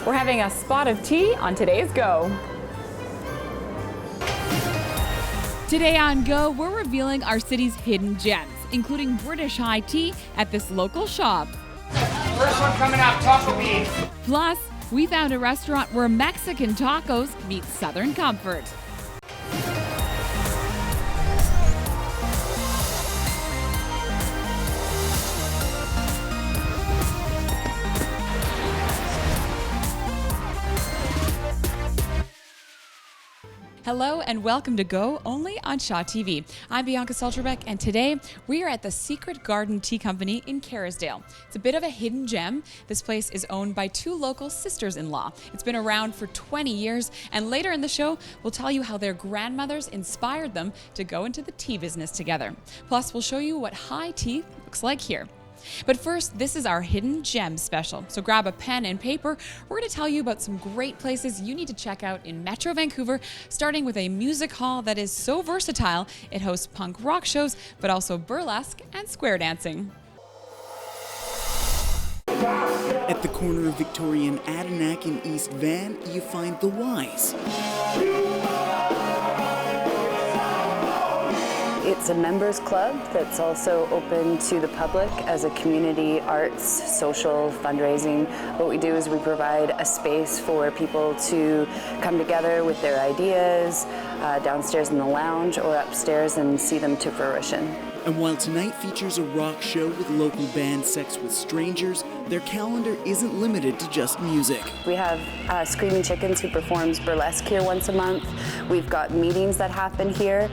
We're having a spot of tea on today's Go. Today on Go, we're revealing our city's hidden gems, including British high tea at this local shop. First one coming up, taco beef. Plus, we found a restaurant where Mexican tacos meet Southern comfort. Hello and welcome to Go, only on Shaw TV. I'm Bianca Salterbeck, and today we are at the Secret Garden Tea Company in Kerrisdale. It's a bit of a hidden gem. This place is owned by two local sisters-in-law. It's been around for 20 years, and later in the show, we'll tell you how their grandmothers inspired them to go into the tea business together. Plus, we'll show you what high tea looks like here. But first, this is our Hidden Gem special. So grab a pen and paper. We're going to tell you about some great places you need to check out in Metro Vancouver, starting with a music hall that is so versatile. It hosts punk rock shows, but also burlesque and square dancing. At the corner of Victoria and Adirondack in East Van, you find The Wise. It's a members club that's also open to the public as a community arts, social, fundraising. What we do is we provide a space for people to come together with their ideas downstairs in the lounge or upstairs and see them to fruition. And while tonight features a rock show with local band Sex with Strangers, their calendar isn't limited to just music. We have Screaming Chickens who performs burlesque here once a month. We've got meetings that happen here.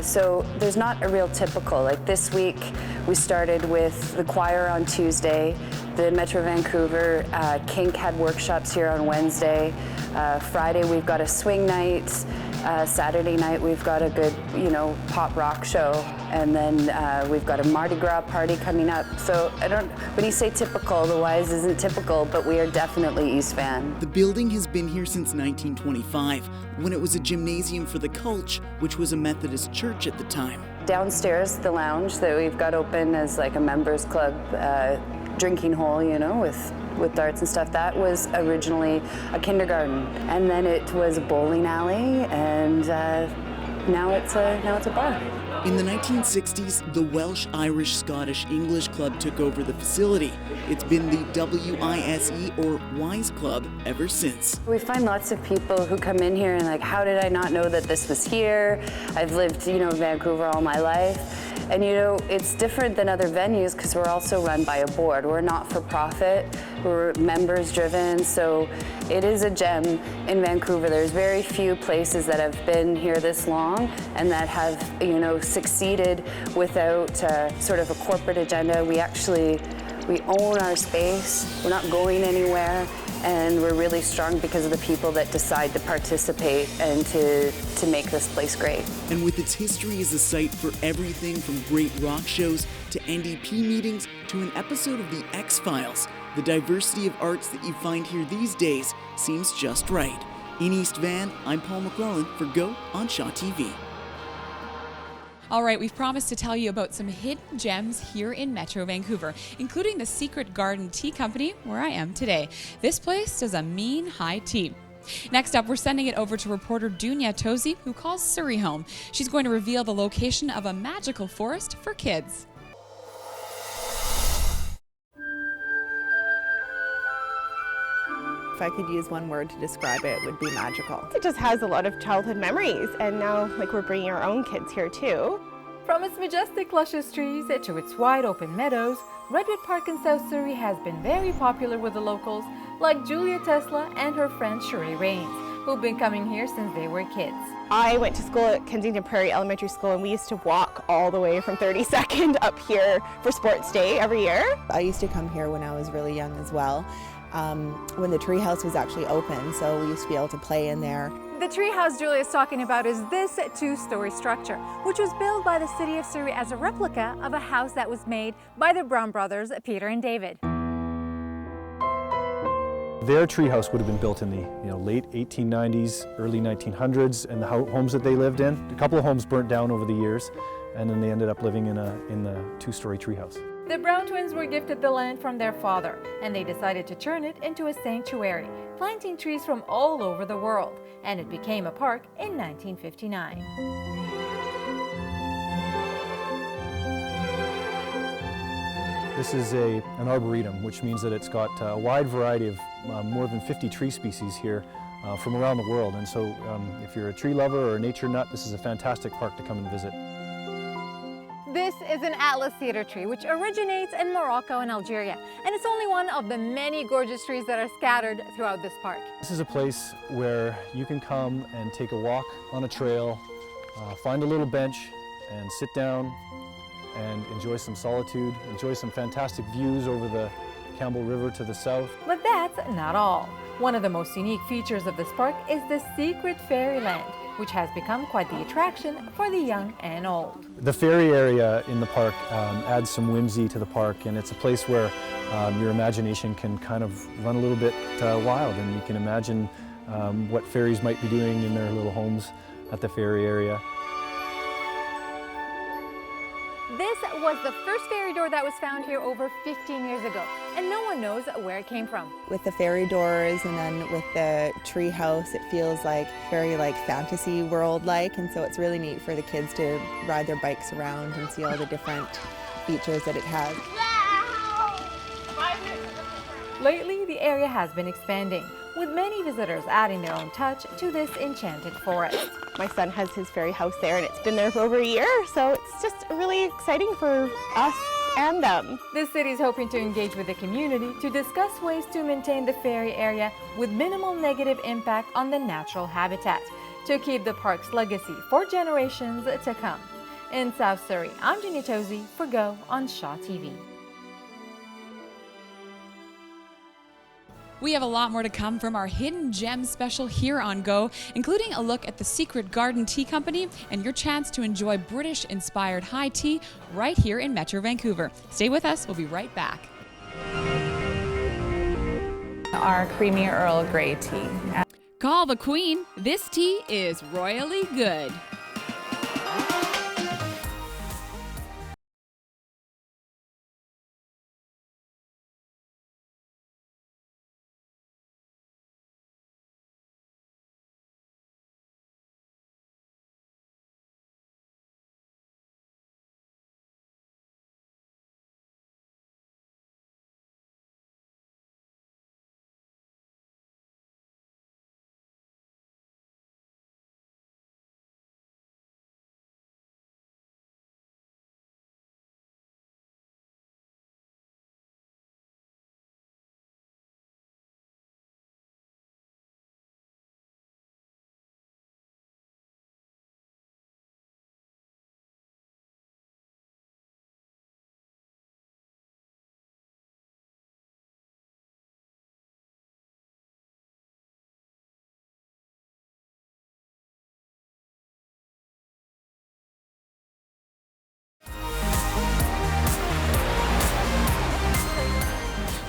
So there's not a real typical. Like this week, we started with the choir on Tuesday. The Metro Vancouver Kink had workshops here on Wednesday. Friday, we've got a swing night. Saturday night, we've got a good, pop rock show. And then we've got a Mardi Gras party coming up. So when you say typical, The Wise isn't typical, but we are definitely East Van. The building has been here since 1925, when it was a gymnasium for the Culch, which was a Methodist church at the time. Downstairs, the lounge that we've got open as like a members club drinking hole, with darts and stuff, that was originally a kindergarten. And then it was a bowling alley, and now it's a bar. In the 1960s, the Welsh, Irish, Scottish, English Club took over the facility. It's been the WISE or Wise Club ever since. We find lots of people who come in here and like, how did I not know that this was here? I've lived, in Vancouver all my life. And it's different than other venues because we're also run by a board. We're not for profit, we're members driven, so it is a gem in Vancouver. There's very few places that have been here this long and that have, succeeded without sort of a corporate agenda. We own our space, we're not going anywhere, and we're really strong because of the people that decide to participate and to make this place great. And with its history as a site for everything from great rock shows to NDP meetings to an episode of The X-Files, the diversity of arts that you find here these days seems just right. In East Van, I'm Paul McClellan for Go on Shaw TV. All right, we've promised to tell you about some hidden gems here in Metro Vancouver, including the Secret Garden Tea Company, where I am today. This place does a mean high tea. Next up, we're sending it over to reporter Dunya Tozy, who calls Surrey home. She's going to reveal the location of a magical forest for kids. If I could use one word to describe it, it would be magical. It just has a lot of childhood memories, and now we're bringing our own kids here too. From its majestic luscious trees to its wide open meadows, Redwood Park in South Surrey has been very popular with the locals like Julia Tesla and her friend Sheree Rains, who've been coming here since they were kids. I went to school at Kensington Prairie Elementary School, and we used to walk all the way from 32nd up here for Sports Day every year. I used to come here when I was really young as well, when the treehouse was actually open, so we used to be able to play in there. The treehouse Julia is talking about is this two-story structure, which was built by the city of Surrey as a replica of a house that was made by the Brown brothers, Peter and David. Their treehouse would have been built in the late 1890s, early 1900s, and the homes that they lived in. A couple of homes burnt down over the years, and then they ended up living in the two-story treehouse. The Brown twins were gifted the land from their father, and they decided to turn it into a sanctuary, planting trees from all over the world, and it became a park in 1959. This is an arboretum, which means that it's got a wide variety of more than 50 tree species here from around the world. And so if you're a tree lover or a nature nut, this is a fantastic park to come and visit. This is an Atlas cedar tree, which originates in Morocco and Algeria, and it's only one of the many gorgeous trees that are scattered throughout this park. This is a place where you can come and take a walk on a trail, find a little bench and sit down and enjoy some solitude, enjoy some fantastic views over the Campbell River to the south. But that's not all. One of the most unique features of this park is the secret fairyland, which has become quite the attraction for the young and old. The fairy area in the park adds some whimsy to the park, and it's a place where your imagination can kind of run a little bit wild, and you can imagine what fairies might be doing in their little homes at the fairy area. This was the first fairy door that was found here over 15 years ago, and no one knows where it came from. With the fairy doors and then with the tree house, it feels like very fantasy world-like, and so it's really neat for the kids to ride their bikes around and see all the different features that it has. Lately, the area has been expanding, with many visitors adding their own touch to this enchanted forest. My son has his fairy house there, and it's been there for over a year, so it's just really exciting for us and them. The city is hoping to engage with the community to discuss ways to maintain the fairy area with minimal negative impact on the natural habitat, to keep the park's legacy for generations to come. In South Surrey, I'm Jenny Tozy for Go on Shaw TV. We have a lot more to come from our Hidden Gems special here on Go, including a look at the Secret Garden Tea Company and your chance to enjoy British-inspired high tea right here in Metro Vancouver. Stay with us. We'll be right back. Our creamy Earl Grey tea. Call the Queen. This tea is royally good.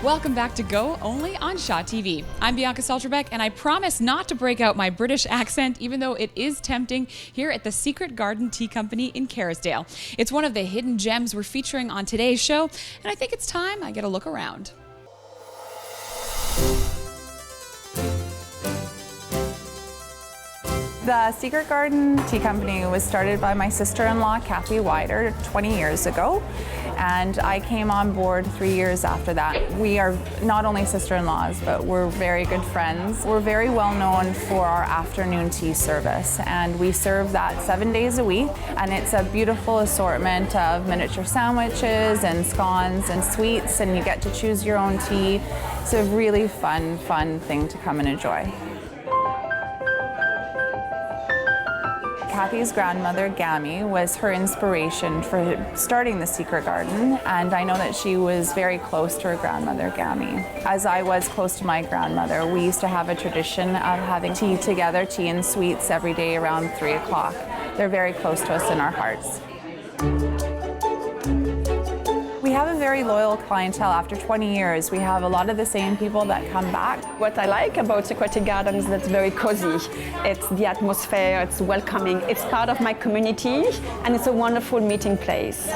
Welcome back to Go, only on Shaw TV. I'm Bianca Salterbeck, and I promise not to break out my British accent, even though it is tempting, here at the Secret Garden Tea Company in Kerrisdale. It's one of the hidden gems we're featuring on today's show, and I think it's time I get a look around. The Secret Garden Tea Company was started by my sister-in-law, Kathy Wider, 20 years ago, and I came on board 3 years after that. We are not only sister-in-laws, but we're very good friends. We're very well known for our afternoon tea service, and we serve that 7 days a week, and it's a beautiful assortment of miniature sandwiches and scones and sweets, and you get to choose your own tea. It's a really fun thing to come and enjoy. Kathy's grandmother, Gammy, was her inspiration for starting the Secret Garden, and I know that she was very close to her grandmother, Gammy. As I was close to my grandmother, we used to have a tradition of having tea together, tea and sweets, every day around 3 o'clock. They're very close to us in our hearts. We have a very loyal clientele. After 20 years, we have a lot of the same people that come back. What I like about Secret Garden is that it's very cozy. It's the atmosphere, it's welcoming, it's part of my community, and it's a wonderful meeting place.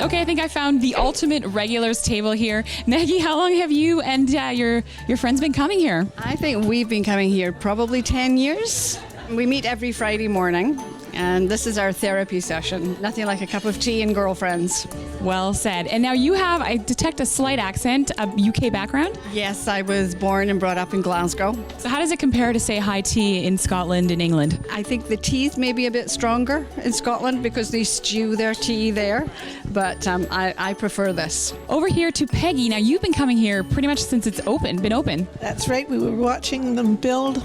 Okay, I think I found the ultimate regulars table here. Maggie, how long have you and your friends been coming here? I think we've been coming here probably 10 years. We meet every Friday morning, and this is our therapy session. Nothing like a cup of tea and girlfriends. Well said. And now you have, I detect a slight accent, a UK background? Yes, I was born and brought up in Glasgow. So how does it compare to, say, high tea in Scotland and England? I think the tea's maybe a bit stronger in Scotland because they stew their tea there, but I prefer this. Over here to Peggy. Now you've been coming here pretty much since it's been open. That's right. We were watching them build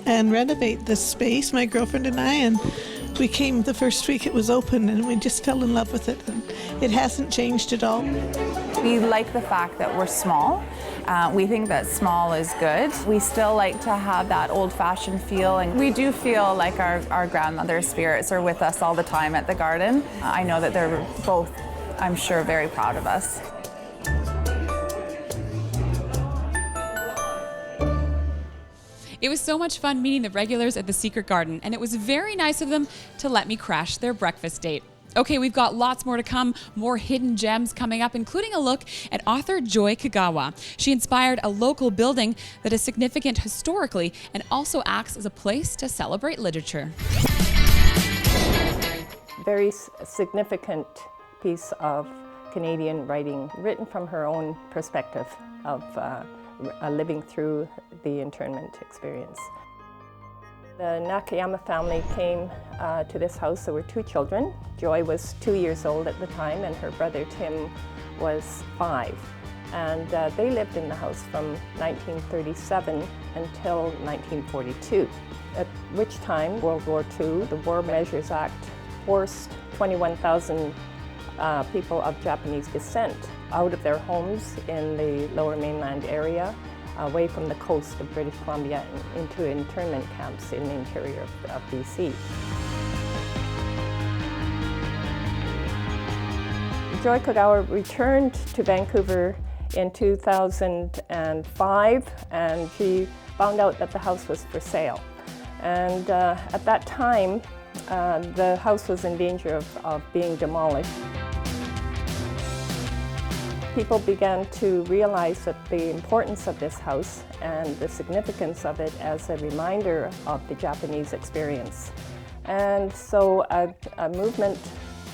and renovate this space, my girlfriend and I, and we came the first week it was open and we just fell in love with it, and it hasn't changed at all. We like the fact that we're small. We think that small is good. We still like to have that old-fashioned feel, and we do feel like our grandmother's spirits are with us all the time at the garden. I know that they're both, I'm sure, very proud of us. It was so much fun meeting the regulars at the Secret Garden, and it was very nice of them to let me crash their breakfast date. Okay, we've got lots more to come, more hidden gems coming up, including a look at author Joy Kagawa. She inspired a local building that is significant historically and also acts as a place to celebrate literature. Very significant piece of Canadian writing, written from her own perspective of living through the internment experience. The Nakayama family came to this house. There were 2 children. Joy was 2 years old at the time, and her brother Tim was 5. And they lived in the house from 1937 until 1942, at which time, World War II, the War Measures Act forced 21,000 people of Japanese descent out of their homes in the Lower Mainland area, away from the coast of British Columbia, into internment camps in the interior of BC. Joy Kagawa returned to Vancouver in 2005, and she found out that the house was for sale. And at that time, the house was in danger of being demolished. People began to realize that the importance of this house and the significance of it as a reminder of the Japanese experience. And so a movement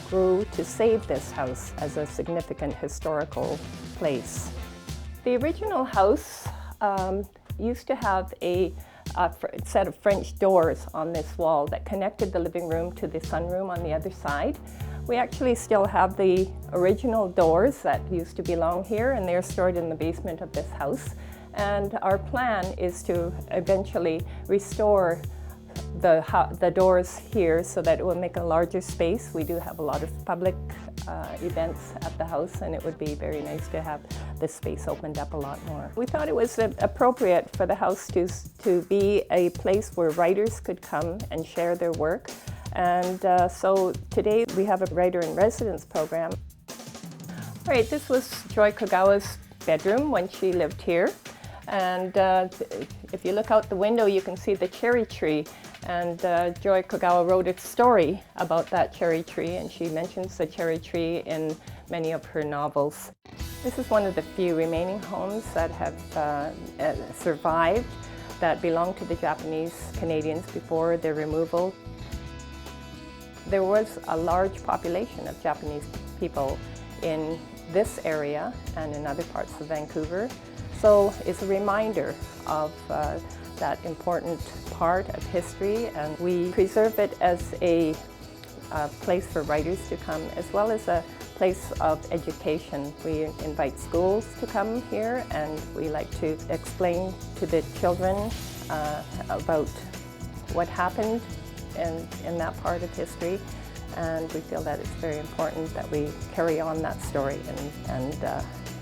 grew to save this house as a significant historical place. The original house used to have a set of French doors on this wall that connected the living room to the sunroom on the other side. We actually still have the original doors that used to belong here, and they're stored in the basement of this house. And our plan is to eventually restore the doors here so that it will make a larger space. We do have a lot of public events at the house, and it would be very nice to have this space opened up a lot more. We thought it was appropriate for the house to be a place where writers could come and share their work. And so today we have a writer-in-residence program. All right, this was Joy Kagawa's bedroom when she lived here. And if you look out the window, you can see the cherry tree. And Joy Kagawa wrote a story about that cherry tree, and she mentions the cherry tree in many of her novels. This is one of the few remaining homes that have survived, that belonged to the Japanese Canadians before their removal. There was a large population of Japanese people in this area and in other parts of Vancouver. So it's a reminder of that important part of history, and we preserve it as a place for writers to come, as well as a place of education. We invite schools to come here, and we like to explain to the children about what happened in that part of history, and we feel that it's very important that we carry on that story and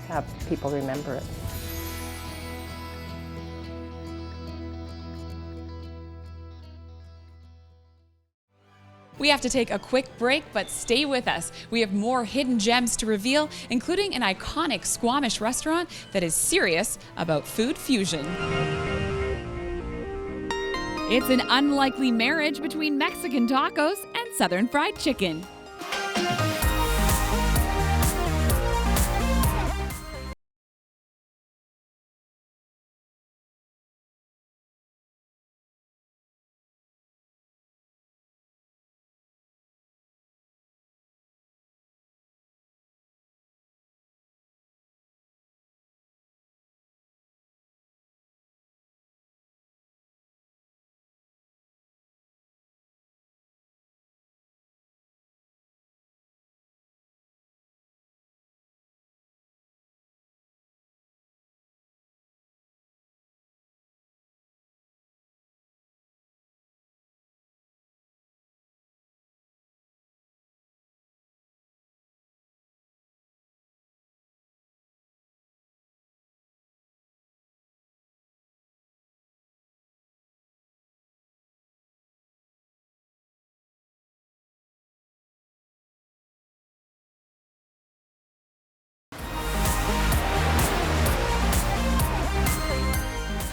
have people remember it. We have to take a quick break, but stay with us. We have more hidden gems to reveal, including an iconic Squamish restaurant that is serious about food fusion. It's an unlikely marriage between Mexican tacos and Southern fried chicken.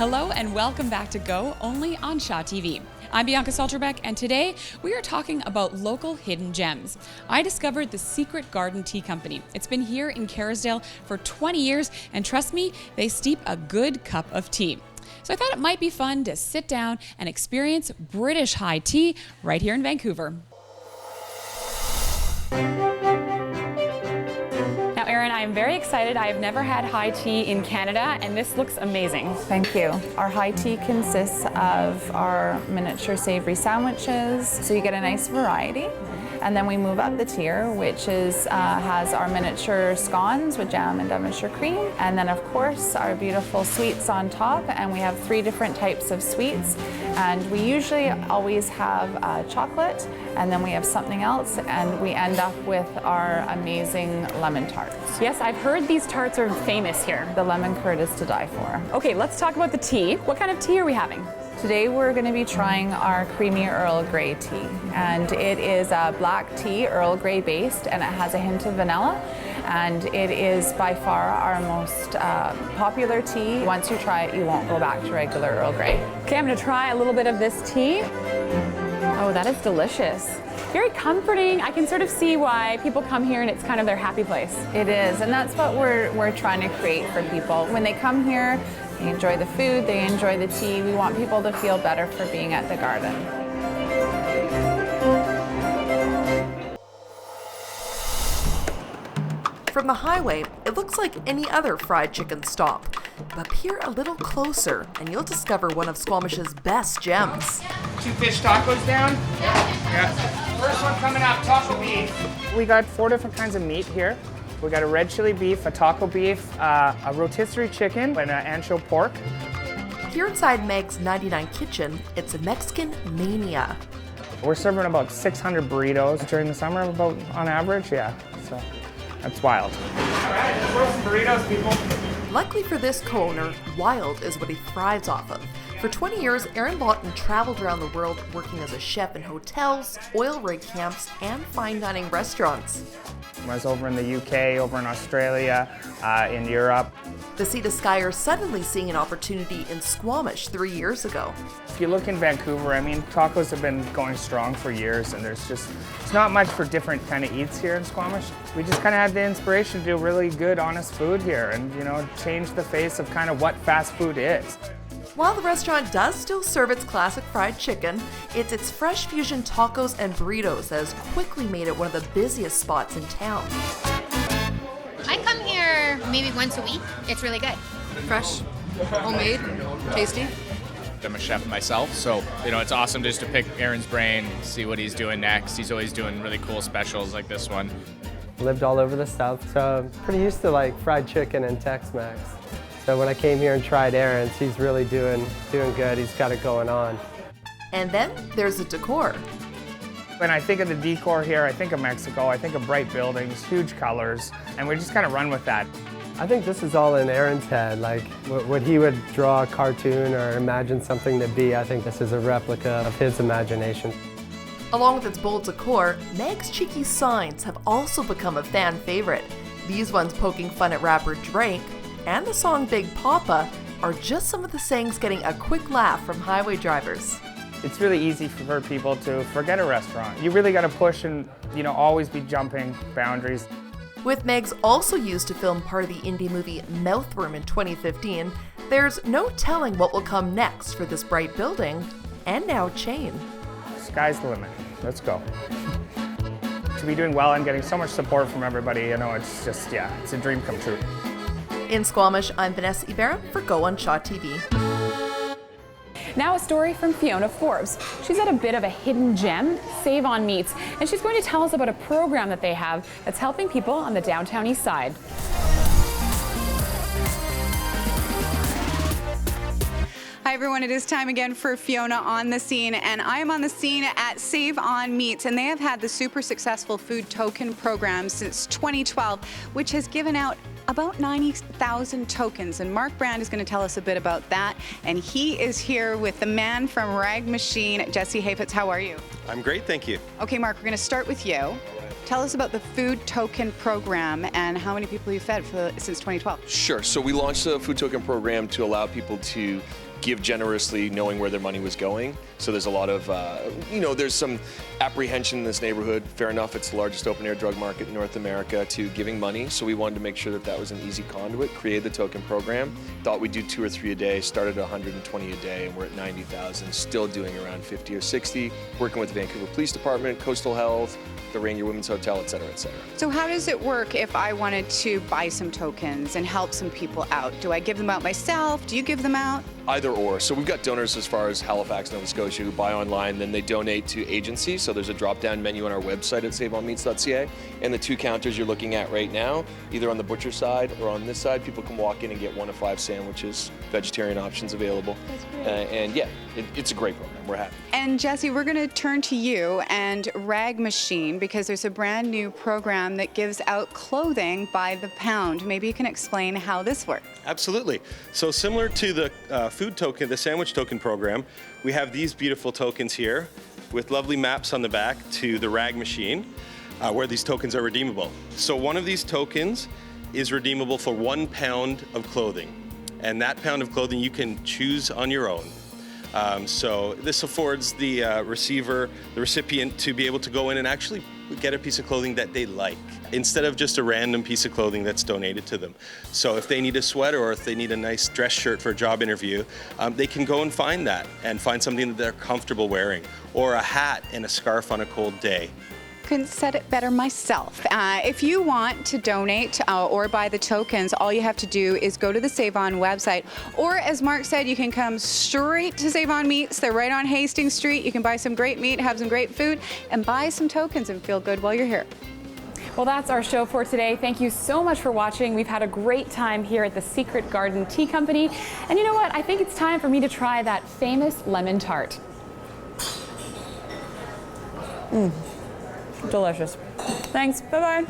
Hello and welcome back to Go, only on Shaw TV. I'm Bianca Salterbeck, and today we are talking about local hidden gems. I discovered the Secret Garden Tea Company. It's been here in Kerrisdale for 20 years, and trust me, they steep a good cup of tea. So I thought it might be fun to sit down and experience British high tea right here in Vancouver. Now, Erin, I am very excited. I have never had high tea in Canada, and this looks amazing. Thank you. Our high tea consists of our miniature savory sandwiches, so you get a nice variety. And then we move up the tier, which is has our miniature scones with jam and Devonshire cream. And then, of course, our beautiful sweets on top. And we have 3 different types of sweets. And we usually always have chocolate, and then we have something else, and we end up with our amazing lemon tarts. Yes, I've heard these tarts are famous here. The lemon curd is to die for. Okay, let's talk about the tea. What kind of tea are we having? Today we're going to be trying our creamy Earl Grey tea, and it is a black tea, Earl Grey based, and it has a hint of vanilla, and it is by far our most popular tea. Once you try it, you won't go back to regular Earl Grey. Okay, I'm going to try a little bit of this tea. Oh, that is delicious. Very comforting. I can sort of see why people come here and it's kind of their happy place. It is, and that's what we're trying to create for people. When they come here, they enjoy the food, they enjoy the tea. We want people to feel better for being at the garden. From the highway, it looks like any other fried chicken stop. But peer a little closer and you'll discover one of Squamish's best gems. 2 fish tacos down? Yeah. First one coming up, taco beef. We got 4 different kinds of meat here. We got a red chili beef, a taco beef, a rotisserie chicken, and an ancho pork. Here inside Meg's 99 Kitchen, it's a Mexican mania. We're serving about 600 burritos during the summer, about on average, yeah. So that's wild. All right, let's roll some burritos, people. Luckily for this co-owner, wild is what he thrives off of. For 20 years, Aaron Lawton traveled around the world working as a chef in hotels, oil rig camps, and fine dining restaurants. I was over in the UK, over in Australia, in Europe. The Sea to Skyer suddenly seeing an opportunity in Squamish 3 years ago. If you look in Vancouver, I mean, tacos have been going strong for years, and it's not much for different kind of eats here in Squamish. We just kind of had the inspiration to do really good, honest food here and, you know, change the face of kind of what fast food is. While the restaurant does still serve its classic fried chicken, it's its fresh fusion tacos and burritos that has quickly made it one of the busiest spots in town. I come here maybe once a week. It's really good. Fresh, homemade, tasty. I'm a chef myself, so it's awesome just to pick Aaron's brain, see what he's doing next. He's always doing really cool specials like this one. Lived all over the South, so I'm pretty used to like fried chicken and Tex-Mex. So when I came here and tried Aaron's, he's really doing good. He's got it going on. And then there's the decor. When I think of the decor here, I think of Mexico. I think of bright buildings, huge colors, and we just kind of run with that. I think this is all in Aaron's head. Like what he would draw a cartoon or imagine something to be, I think this is a replica of his imagination. Along with its bold decor, Meg's cheeky signs have also become a fan favorite. These ones poking fun at rapper Drake and the song Big Papa are just some of the sayings getting a quick laugh from highway drivers. It's really easy for people to forget a restaurant. You really got to push and, always be jumping boundaries. With Meg's also used to film part of the indie movie Mouth Room in 2015, there's no telling what will come next for this bright building and now chain. Sky's the limit. Let's go. To be doing well and getting so much support from everybody, it's just, it's a dream come true. In Squamish, I'm Vanessa Ibarra for Go on Shaw TV. Now a story from Fiona Forbes. She's at a bit of a hidden gem, Save on Meats, and she's going to tell us about a program that they have that's helping people on the downtown east side. Hi everyone, it is time again for Fiona on the scene, and I am on the scene at Save on Meats, and they have had the super successful food token program since 2012, which has given out about 90,000 tokens, and Mark Brand is going to tell us a bit about that, and he is here with the man from Rag Machine, Jesse Hayfitz. How are you? I'm great, thank you. Okay, Mark, we're going to start with you. Tell us about the food token program and how many people you've fed since 2012. Sure, so we launched the food token program to allow people to give generously knowing where their money was going. So there's a lot of, there's some apprehension in this neighborhood. Fair enough, it's the largest open air drug market in North America to giving money. So we wanted to make sure that that was an easy conduit, created the token program. Thought we'd do 2 or 3 a day, started at 120 a day, and we're at 90,000, still doing around 50 or 60, working with the Vancouver Police Department, Coastal Health, the Rainier Women's Hotel, et cetera, et cetera. So how does it work if I wanted to buy some tokens and help some people out? Do I give them out myself? Do you give them out? Either or. So we've got donors as far as Halifax, Nova Scotia, who buy online, then they donate to agencies. So there's a drop-down menu on our website at saveonmeats.ca. And the 2 counters you're looking at right now, either on the butcher side or on this side, people can walk in and get 1 of 5 sandwiches, vegetarian options available. That's great. And yeah, it's a great program. We're happy. And Jesse, we're going to turn to you and Rag Machine, because there's a brand new program that gives out clothing by the pound. Maybe you can explain how this works. Absolutely. So similar to the food token, the sandwich token program, we have these beautiful tokens here with lovely maps on the back to the Rag Machine, where these tokens are redeemable. So one of these tokens is redeemable for 1 pound of clothing. And that pound of clothing you can choose on your own. So this affords the recipient, to be able to go in and actually get a piece of clothing that they like, instead of just a random piece of clothing that's donated to them. So if they need a sweater or if they need a nice dress shirt for a job interview, they can go and find that and find something that they're comfortable wearing, or a hat and a scarf on a cold day. Couldn't said it better myself. If you want to donate or buy the tokens, all you have to do is go to the Save On website, or as Mark said, you can come straight to Save On Meats. They're right on Hastings Street. You can buy some great meat, have some great food, and buy some tokens and feel good while you're here. Well, that's our show for today. Thank you so much for watching. We've had a great time here at the Secret Garden Tea Company. And you know what? I think it's time for me to try that famous lemon tart. Delicious. Thanks. Bye-bye.